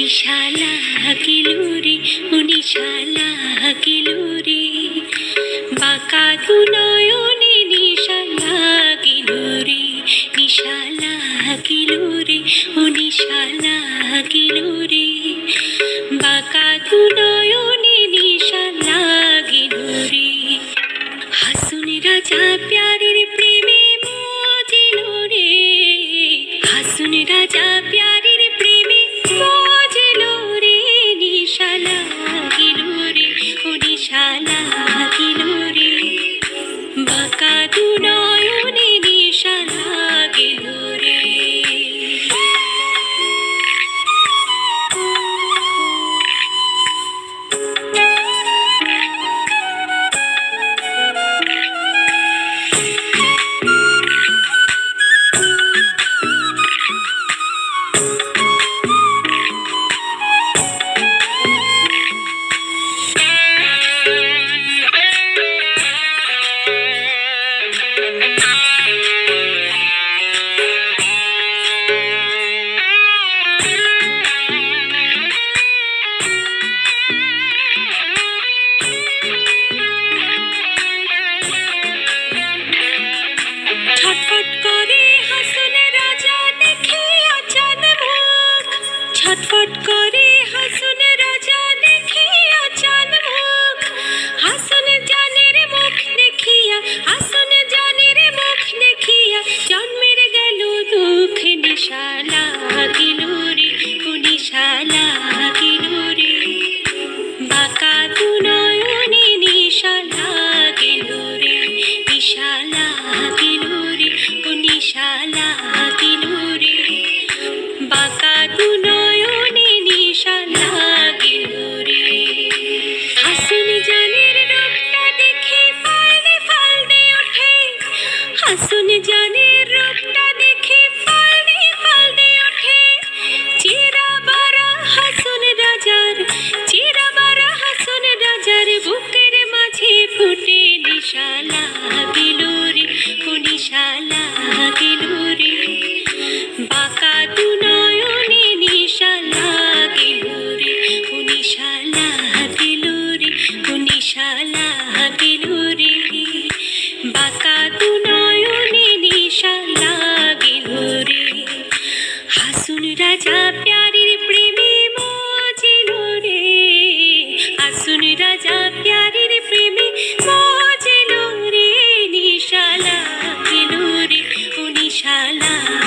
নিশা লাগিল রে, ও নিশা লাগিল রে, বাঁকা দু নয়নে নিশা লাগিল রে, নিশা লাগিল রে, ও নিশা লাগিল রে, বাঁকা দু নয়নে নিশা লাগিল রে। হাসুন রাজা প্যারের প্রেমে মজিল রে, হাসুন রাজা প্যারের প্রেমে মজিল রে, নিশা লাগিল রে, ও নিশা লাগিল রে, বাঁকা দু নয়নে নিশা লাগিল রে। ছটফট করে হাসুন রাজা দেখিয়া চাঁদ মুখ, ছটফট করে হাসুন রাজা দেখিয়া চাঁদ মুখ, হাসুন জানের মুখ দেখিয়া, হাসুন জানের মুখ দেখিয়া জন্মের গেল দুঃখ, নিশা লাগিল রে, ও নিশা লাগিল রে, বাঁকা দু নয়নে নিশা লাগিল রে, নিশা লাগিল রে, ও নিশা লাগিল রে, বাঁকা দু নয়নে নিশা লাগিল রে। হাসুন জানের রূপটা দেখে ফালদে ফালদে ওঠে, হাসুন জানের রূপটা দেখে ফালদে ফালদে ওঠে, চেরা বারা হাসুন রাজার, চেরা বারা হাসুন রাজার বুকের মাঝে ফুটে, নিশা লাগিল রে, ও নিশা লাগিল রে, বাঁকা দু নয়নে নিশা লাগিল রে, ও নিশা লাগিল রে, ও নিশা লাগিল রে, বাঁকা দু নয়নে নিশা লাগিল রে। হাসুন রাজা প্যারের প্রেমে মজিল রে, হাসুন রাজা প্যারের প্রেমে মজিল রে, নিশা লাগিল রে, ও নিশা লাগিল